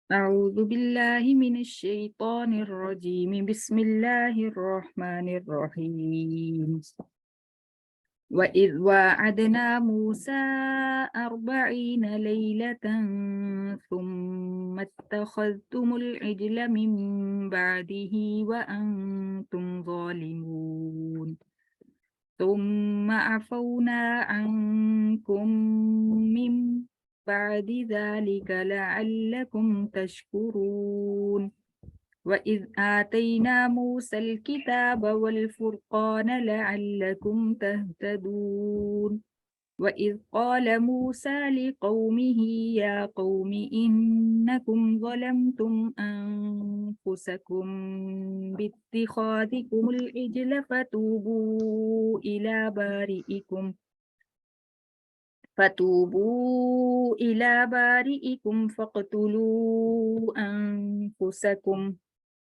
أعوذ بالله من الشيطان الرجيم بسم الله الرحمن الرحيم وإذ واعدنا موسى 40 ليلة ثم اتخذتم العجل من بعده وأنتم ظالمون ثم عفونا عنكم من بعد ذلك لعلكم تشكرون وإذ آتينا موسى الكتاب والفرقان لعلكم تهتدون وإذ قال موسى لقومه يا قوم إنكم ظلمتم أنفسكم باتخاذكم العجل فتوبوا إلى بارئكم فاقتلوا أنفسكم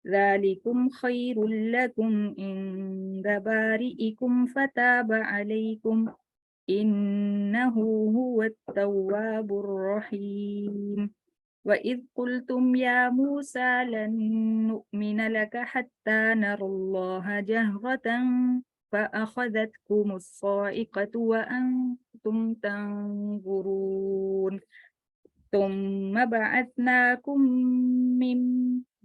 ذلكم خير لكم عند بارئكم فتاب عليكم إنه هو التواب الرحيم وإذ قلتم يا موسى لن نؤمن لك حتى نرى الله جهرة فأخذتكم الصاعقة وأنتم تنظرون ثم بعثناكم من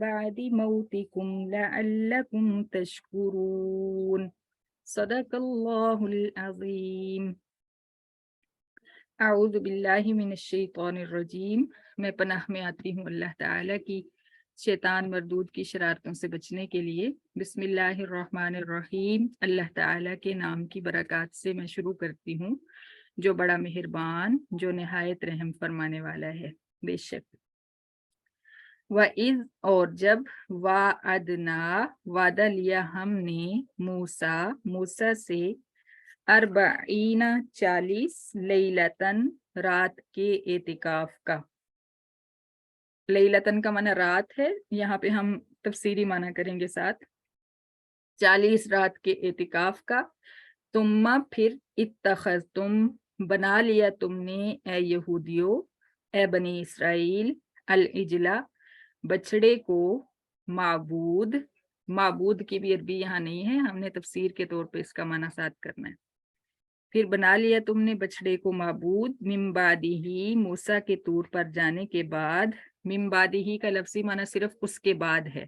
بعد موتكم لعلكم تشكرون صدق الله العظیم۔ اعوذ باللہ من الشیطان الرجیم۔ میں پناہ میں آتی ہوں اللہ تعالیٰ کی شیطان مردود کی شرارتوں سے بچنے کے لیے۔ بسم اللہ الرحمن الرحیم۔ اللہ تعالیٰ کے نام کی برکات سے میں شروع کرتی ہوں، جو بڑا مہربان، جو نہایت رحم فرمانے والا ہے۔ بے شک وَإِذْ اور جب وَعَدْنَا وعدہ لیا ہم نے موسیٰ سے 40 لیلتن رات کے اعتکاف کا۔ لیلتن کا معنی رات ہے، یہاں پہ ہم تفسیری معنی کریں گے ساتھ۔ 40 رات کے اعتکاف کا۔ تم پھر اتخذتم بنا لیا تم نے اے یہودیو، اے بنی اسرائیل، العجلہ بچڑے کو، معبود کی بھی عربی یہاں نہیں ہے، ہم نے تفسیر کے طور پہ اس کا معنی ساتھ کرنا ہے۔ پھر بنا لیا تم نے بچڑے کو معبود، من بعدہ موسیٰ کے طور پر جانے کے بعد۔ من بعدہ کا لفظی معنی صرف اس کے بعد ہے۔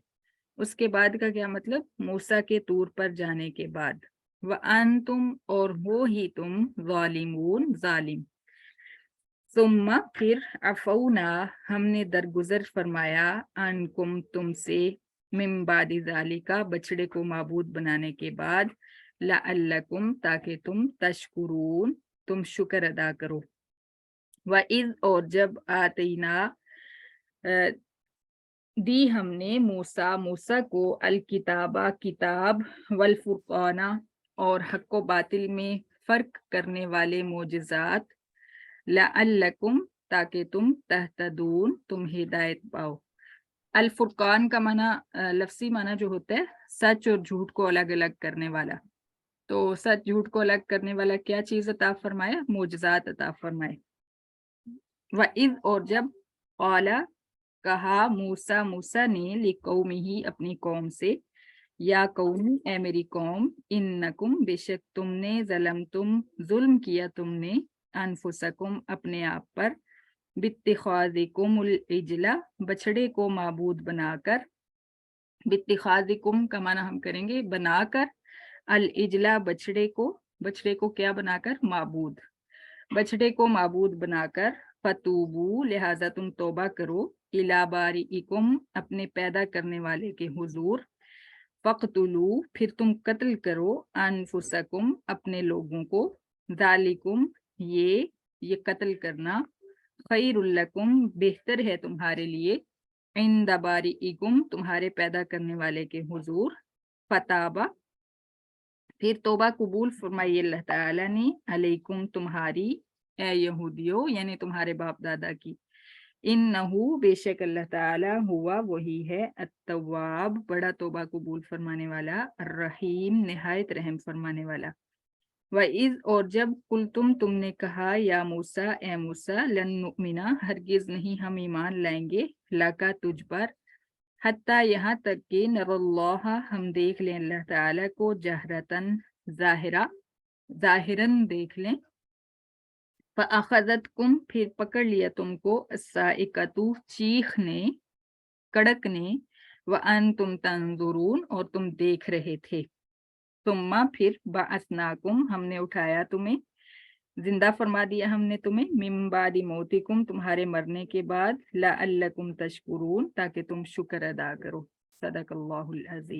اس کے بعد کا کیا مطلب؟ موسیٰ کے طور پر جانے کے بعد۔ وَأَنْتُمْ اور ہو ہی تم، ظالمون ظالم۔ ثم پھر عفونا ہم نے درگزر فرمایا، عنکم تم سے، من بعد ذالک بچڑے کو معبود بنانے کے بعد، لعلکم تاکہ تم، تشکرون تم شکر ادا کرو۔ وَإِذْ اور جب آتینا دی ہم نے موسیٰ کو، الکتابہ کتاب، والفرقان اور حق و باطل میں فرق کرنے والے معجزات، لعلکم تاکہ تم، تہتدون تم ہدایت پاؤ۔ الفرقان کا معنی لفظی معنی جو ہوتا ہے سچ اور جھوٹ کو الگ الگ کرنے والا۔ تو سچ جھوٹ کو الگ کرنے والا کیا چیز عطا فرمایا؟ معجزات عطا فرمائے۔ وَإِذْ اور جب قال کہا موسیٰ نے، لقومہ اپنی قوم سے، یا قوم اے میری قوم، انکم بے شک تم نے، ظلمتم ظلم کیا تم نے، انفسکم اپنے آپ پر، باتخاذکم العجل بچڑے کو معبود بنا کر۔ باتخاذکم کا معنی ہم کریں گے بنا کر، العجل بچڑے کو کیا بنا کر؟ معبود، بچڑے کو معبود بنا کر، فتوبو لہذا تم توبہ کرو، الی بارئکم اپنے پیدا کرنے والے کے حضور، فقتلو پھر تم قتل کرو، انفسکم اپنے لوگوں کو، ذالکم یہ قتل کرنا، خیر لکم بہتر ہے تمہارے لیے، عند بارئکم تمہارے پیدا کرنے والے کے حضور، فتابہ پھر توبہ قبول فرمائی اللہ تعالیٰ نے، علیکم تمہاری، اے یہودیو یعنی تمہارے باپ دادا کی، انہو بے شک اللہ تعالیٰ، ہوا وہی ہے، التواب بڑا توبہ قبول فرمانے والا، الرحیم نہایت رحم فرمانے والا۔ وَإِذْ اور جب تم نے کہا یا موسیٰ اے موسیٰ لن نؤمنا ہرگز نہیں ہم ایمان لائیں گے لکا تجھ پر حتیٰ یہاں تک کہ نر اللہ ہم دیکھ لیں اللہ تعالیٰ کو جہرتاً ظاہراً دیکھ لیں فَأَخَذَتْكُمْ پھر پکڑ لیا تم کو الصَّاعِقَةُ چیخ نے کڑک نے وَأَنْتُمْ تَنْظُرُونَ اور تم دیکھ رہے تھے ثم پھر بعثناکم ہم نے اٹھایا تمہیں زندہ فرما دیا ہم نے تمہیں من بعد موتکم تمہارے مرنے کے بعد لعلکم تشکرون تاکہ تم شکر ادا کرو صدق اللہ العظیم